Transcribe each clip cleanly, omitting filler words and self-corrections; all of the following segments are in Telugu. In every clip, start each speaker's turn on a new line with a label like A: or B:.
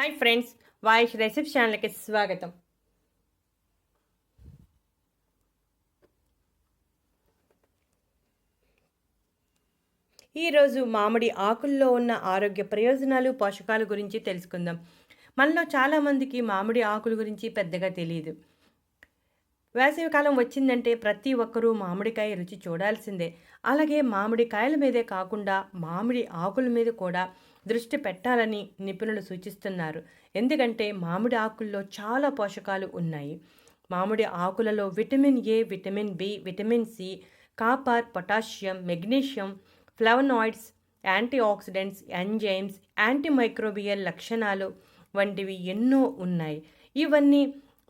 A: హాయ్ ఫ్రెండ్స్, వాయిష్ రెసిపీ ఛానల్కి స్వాగతం. ఈరోజు మామిడి ఆకుల్లో ఉన్న ఆరోగ్య ప్రయోజనాలు, పోషకాల గురించి తెలుసుకుందాం. మనలో చాలామందికి మామిడి ఆకుల గురించి పెద్దగా తెలియదు. వేసవికాలం వచ్చిందంటే ప్రతి ఒక్కరూ మామిడికాయ రుచి చూడాల్సిందే. అలాగే మామిడికాయల మీదే కాకుండా మామిడి ఆకుల మీద కూడా దృష్టి పెట్టాలని నిపుణులు సూచిస్తున్నారు. ఎందుకంటే మామిడి ఆకుల్లో చాలా పోషకాలు ఉన్నాయి. మామిడి ఆకులలో vitamin A, vitamin B, vitamin C, copper, potassium, magnesium, flavonoids, anti oxidants, enzymes, antimicrobial లక్షణాలు వంటివి ఎన్నో ఉన్నాయి. ఇవన్నీ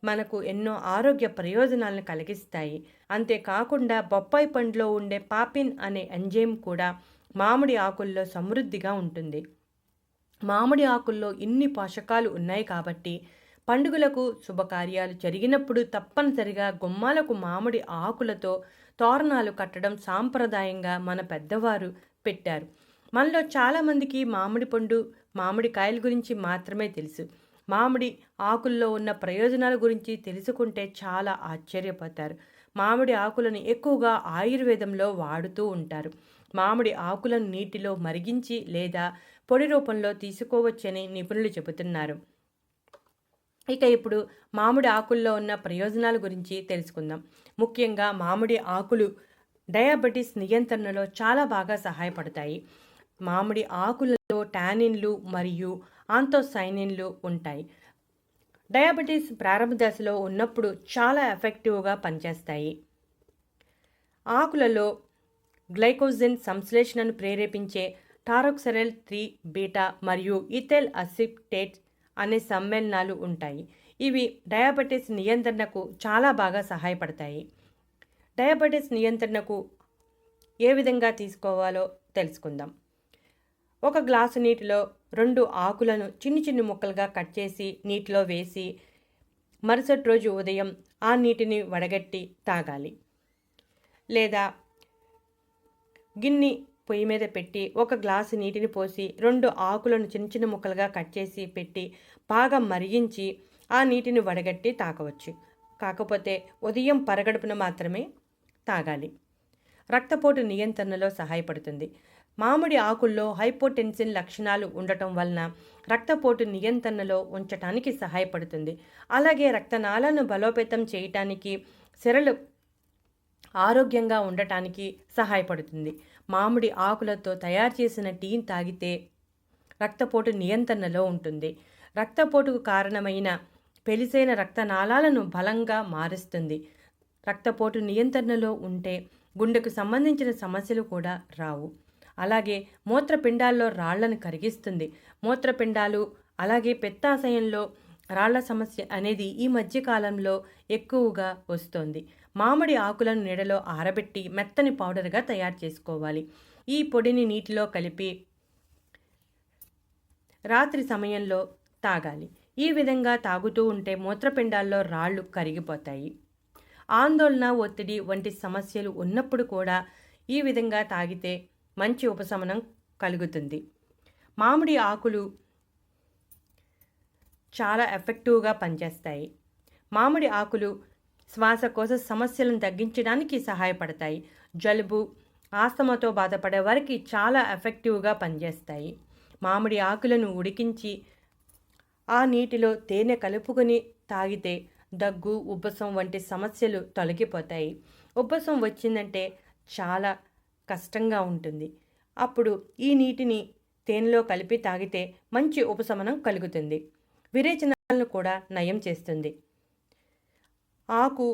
A: మనకు ఎన్నో ఆరోగ్య ప్రయోజనాలను కలిగిస్తాయి. అంతేకాకుండా బొప్పాయి పండులో ఉండే పాపిన్ అనే ఎంజైమ్ కూడా మామిడి ఆకుల్లో సమృద్ధిగా ఉంటుంది. మామిడి ఆకుల్లో ఇన్ని పోషకాలు ఉన్నాయి కాబట్టి పండుగలకు, శుభకార్యాలు జరిగినప్పుడు తప్పనిసరిగా గుమ్మాలకు మామిడి ఆకులతో తోరణాలు కట్టడం సాంప్రదాయంగా మన పెద్దవారు పెట్టారు. మనలో చాలామందికి మామిడి పండు, మామిడికాయల గురించి మాత్రమే తెలుసు. మామిడి ఆకుల్లో ఉన్న ప్రయోజనాల గురించి తెలుసుకుంటే చాలా ఆశ్చర్యపోతారు. మామిడి ఆకులను ఎక్కువగా ఆయుర్వేదంలో వాడుతూ ఉంటారు. మామిడి ఆకులను నీటిలో మరిగించి లేదా పొడి రూపంలో తీసుకోవచ్చని నిపుణులు చెబుతున్నారు. ఇక ఇప్పుడు మామిడి ఆకుల్లో ఉన్న ప్రయోజనాల గురించి తెలుసుకుందాం. ముఖ్యంగా మామిడి ఆకులు డయాబెటీస్ నియంత్రణలో చాలా బాగా సహాయపడతాయి. మామిడి ఆకులలో టానిన్లు మరియు ఆంతోసైనిన్లు ఉంటాయి. డయాబెటీస్ ప్రారంభ దశలో ఉన్నప్పుడు చాలా ఎఫెక్టివ్గా పనిచేస్తాయి. ఆకులలో గ్లైకోజన్ సంశ్లేషణను ప్రేరేపించే టారోక్సరెల్ 3 బీటా మరియు ఇథైల్ అసిటేట్ అనే సమ్మేళనాలు ఉంటాయి. ఇవి డయాబెటీస్ నియంత్రణకు చాలా బాగా సహాయపడతాయి. డయాబెటీస్ నియంత్రణకు ఏ విధంగా తీసుకోవాలో తెలుసుకుందాం. ఒక గ్లాసు నీటిలో 2 ఆకులను చిన్ని ముక్కలుగా కట్ చేసి నీటిలో వేసి మరుసటి రోజు ఉదయం ఆ నీటిని వడగట్టి తాగాలి. లేదా గిన్నె పొయ్యి మీద పెట్టి ఒక గ్లాసు నీటిని పోసి 2 ఆకులను చిన్న ముక్కలుగా కట్ చేసి పెట్టి బాగా మరిగించి ఆ నీటిని వడగట్టి తాగవచ్చు. కాకపోతే ఉదయం పరగడుపున మాత్రమే తాగాలి. రక్తపోటు నియంత్రణలో సహాయపడుతుంది. మామిడి ఆకుల్లో హైపోటెన్సిన్ లక్షణాలు ఉండటం వలన రక్తపోటు నియంత్రణలో ఉంచటానికి సహాయపడుతుంది. అలాగే రక్తనాళాలను బలోపేతం చేయటానికి, సిరలు ఆరోగ్యంగా ఉండటానికి సహాయపడుతుంది. మామిడి ఆకులతో తయారు చేసిన టీని తాగితే రక్తపోటు నియంత్రణలో ఉంటుంది. రక్తపోటుకు కారణమైన పెలిసైన రక్తనాళాలను బలంగా మారుస్తుంది. రక్తపోటు నియంత్రణలో ఉంటే గుండెకు సంబంధించిన సమస్యలు కూడా రావు. అలాగే మూత్రపిండాల్లో రాళ్లను కరిగిస్తుంది. మూత్రపిండాలు అలాగే పిత్తాశయంలో రాళ్ల సమస్య అనేది ఈ మధ్యకాలంలో ఎక్కువగా వస్తోంది. మామిడి ఆకులను నీడలో ఆరబెట్టి మెత్తని పౌడర్గా తయారు చేసుకోవాలి. ఈ పొడిని నీటిలో కలిపి రాత్రి సమయంలో తాగాలి. ఈ విధంగా తాగుతూ ఉంటే మూత్రపిండాల్లో రాళ్ళు కరిగిపోతాయి. ఆందోళన, ఒత్తిడి వంటి సమస్యలు ఉన్నప్పుడు కూడా ఈ విధంగా తాగితే మంచి ఉపశమనం కలుగుతుంది. మామిడి ఆకులు చాలా ఎఫెక్టివ్గా పనిచేస్తాయి. మామిడి ఆకులు శ్వాసకోశ సమస్యలను తగ్గించడానికి సహాయపడతాయి. జలుబు, ఆస్తమాతో బాధపడే వారికి చాలా ఎఫెక్టివ్గా పనిచేస్తాయి. మామిడి ఆకులను ఉడికించి ఆ నీటిలో తేనె కలుపుకొని తాగితే దగ్గు, ఉబ్బసం వంటి సమస్యలు తొలగిపోతాయి. ఉబ్బసం వచ్చిందంటే చాలా కష్టంగా ఉంటుంది. అప్పుడు ఈ నీటిని తేనెలో కలిపి తాగితే మంచి ఉపశమనం కలుగుతుంది. విరేచనాలను కూడా నయం చేస్తుంది. ఆకు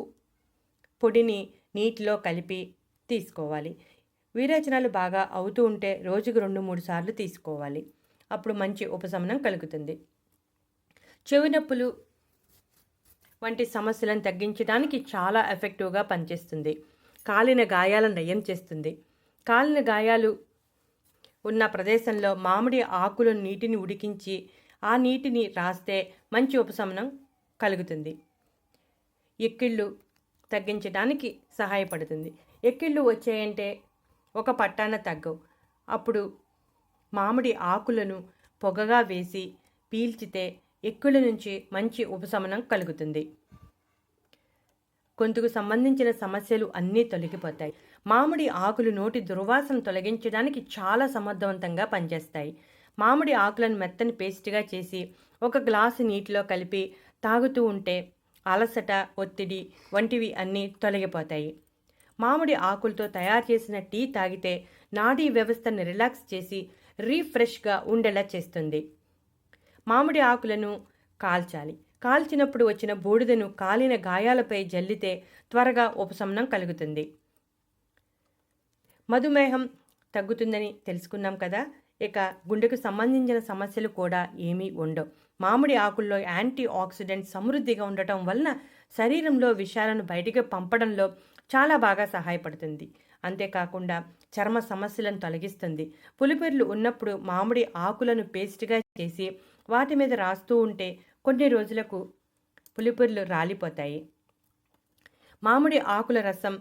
A: పొడిని నీటిలో కలిపి తీసుకోవాలి. విరేచనాలు బాగా అవుతూ ఉంటే రోజుకు 2-3 సార్లు తీసుకోవాలి. అప్పుడు మంచి ఉపశమనం కలుగుతుంది. చెవి నొప్పులు వంటి సమస్యలను తగ్గించడానికి చాలా ఎఫెక్టివ్గా పనిచేస్తుంది. కాలిన గాయాలను నయం చేస్తుంది. కాలిన గాయాలు ఉన్న ప్రదేశంలో మామిడి ఆకుల నీటిని ఉడికించి ఆ నీటిని రాస్తే మంచి ఉపశమనం కలుగుతుంది. ఎక్కిళ్ళు తగ్గించడానికి సహాయపడుతుంది. ఎక్కిళ్ళు వచ్చాయంటే ఒక పట్టాన తగ్గవు. అప్పుడు మామిడి ఆకులను పొగగా వేసి పీల్చితే ఎక్కుల నుంచి మంచి ఉపశమనం కలుగుతుంది. గొంతుకు సంబంధించిన సమస్యలు అన్నీ తొలగిపోతాయి. మామిడి ఆకులు నోటి దుర్వాసన తొలగించడానికి చాలా సమర్థవంతంగా పనిచేస్తాయి. మామిడి ఆకులను మెత్తని పేస్ట్గా చేసి ఒక గ్లాసు నీటిలో కలిపి తాగుతూ ఉంటే అలసట, ఒత్తిడి వంటివి అన్నీ తొలగిపోతాయి. మామిడి ఆకులతో తయారు చేసిన టీ తాగితే నాడీ వ్యవస్థను రిలాక్స్ చేసి రీఫ్రెష్గా ఉండేలా చేస్తుంది. మామిడి ఆకులను కాల్చాలి. కాల్చినప్పుడు వచ్చిన బూడిదను కాలిన గాయాలపై జల్లితే త్వరగా ఉపశమనం కలుగుతుంది. మధుమేహం తగ్గుతుందని తెలుసుకున్నాం కదా. ఇక గుండెకు సంబంధించిన సమస్యలు కూడా ఏమీ ఉండవు. మామిడి ఆకుల్లో యాంటీ ఆక్సిడెంట్ సమృద్ధిగా ఉండటం వలన శరీరంలో విషాలను బయటికి పంపడంలో చాలా బాగా సహాయపడుతుంది. అంతేకాకుండా చర్మ సమస్యలను తొలగిస్తుంది. పులిపెర్లు ఉన్నప్పుడు మామిడి ఆకులను పేస్ట్గా చేసి వాటి మీద రాస్తూ ఉంటే కొన్ని రోజులకు పులిపెర్లు రాలిపోతాయి. మామిడి ఆకుల రసం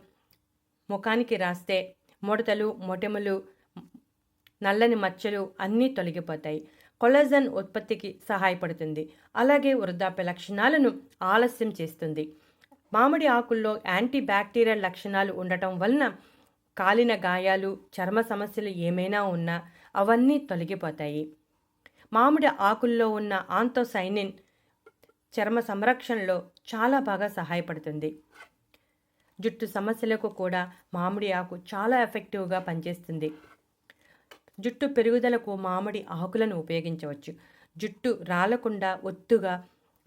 A: ముఖానికి రాస్తే ముడతలు, మొటిమలు, నల్లని మచ్చలు అన్నీ తొలగిపోతాయి. కొలాజన్ ఉత్పత్తికి సహాయపడుతుంది. అలాగే వృద్ధాప్య లక్షణాలను ఆలస్యం చేస్తుంది. మామిడి ఆకుల్లో యాంటీ బ్యాక్టీరియల్ లక్షణాలు ఉండటం వలన కాలిన గాయాలు, చర్మ సమస్యలు ఏమైనా ఉన్నా అవన్నీ తొలగిపోతాయి. మామిడి ఆకుల్లో ఉన్న ఆంతోసైనిన్ చర్మ సంరక్షణలో చాలా బాగా సహాయపడుతుంది. జుట్టు సమస్యలకు కూడా మామిడి ఆకు చాలా ఎఫెక్టివ్గా పనిచేస్తుంది. జుట్టు పెరుగుదలకు మామిడి ఆకులను ఉపయోగించవచ్చు. జుట్టు రాలకుండా ఒత్తుగా,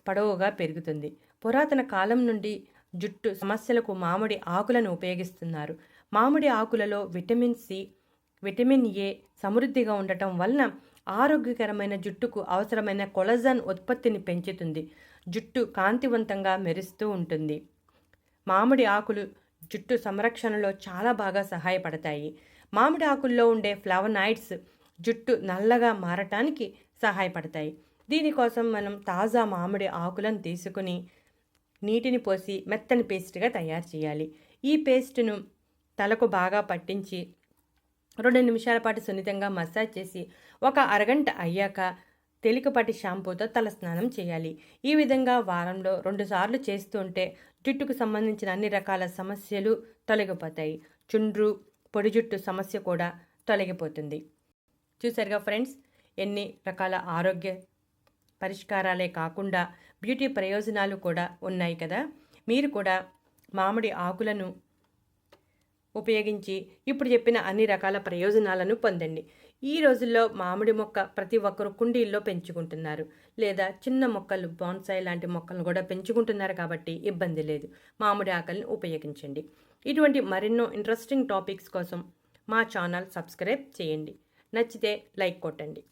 A: పొడవుగా పెరుగుతుంది. పురాతన కాలం నుండి జుట్టు సమస్యలకు మామిడి ఆకులను ఉపయోగిస్తున్నారు. మామిడి ఆకులలో విటమిన్ సి, విటమిన్ ఏ సమృద్ధిగా ఉండటం వలన ఆరోగ్యకరమైన జుట్టుకు అవసరమైన కొలాజన్ ఉత్పత్తిని పెంచుతుంది. జుట్టు కాంతివంతంగా మెరుస్తూ ఉంటుంది. మామిడి ఆకులు జుట్టు సంరక్షణలో చాలా బాగా సహాయపడతాయి. మామిడి ఆకుల్లో ఉండే ఫ్లావనాయిడ్స్ జుట్టు నల్లగా మారటానికి సహాయపడతాయి. దీనికోసం మనం తాజా మామిడి ఆకులను తీసుకుని నీటిని పోసి మెత్తని పేస్ట్గా తయారు చేయాలి. ఈ పేస్టును తలకు బాగా పట్టించి 2 నిమిషాల పాటు సున్నితంగా మసాజ్ చేసి ఒక అరగంట అయ్యాక తేలికపాటి షాంపూతో తలస్నానం చేయాలి. ఈ విధంగా వారంలో 2 సార్లు చేస్తుంటే జుట్టుకు సంబంధించిన అన్ని రకాల సమస్యలు తొలగిపోతాయి. చుండ్రు, పొడి జుట్టు సమస్య కూడా తొలగిపోతుంది. చూసారుగా ఫ్రెండ్స్, ఎన్ని రకాల ఆరోగ్య పరిష్కారాలే కాకుండా బ్యూటీ ప్రయోజనాలు కూడా ఉన్నాయి కదా. మీరు కూడా మామిడి ఆకులను ఉపయోగించి ఇప్పుడు చెప్పిన అన్ని రకాల ప్రయోజనాలను పొందండి. ఈ రోజుల్లో మామిడి మొక్క ప్రతి ఒక్కరు కుండీల్లో పెంచుకుంటున్నారు, లేదా చిన్న మొక్కలు బాన్సాయి లాంటి మొక్కలను కూడా పెంచుకుంటున్నారు. కాబట్టి ఇబ్బంది లేదు. మామిడి ఆకులను ఉపయోగించండి. ఇటువంటి మరెన్నో ఇంట్రెస్టింగ్ టాపిక్స్ కోసం మా ఛానల్ సబ్స్క్రైబ్ చేయండి. నచ్చితే లైక్ కొట్టండి.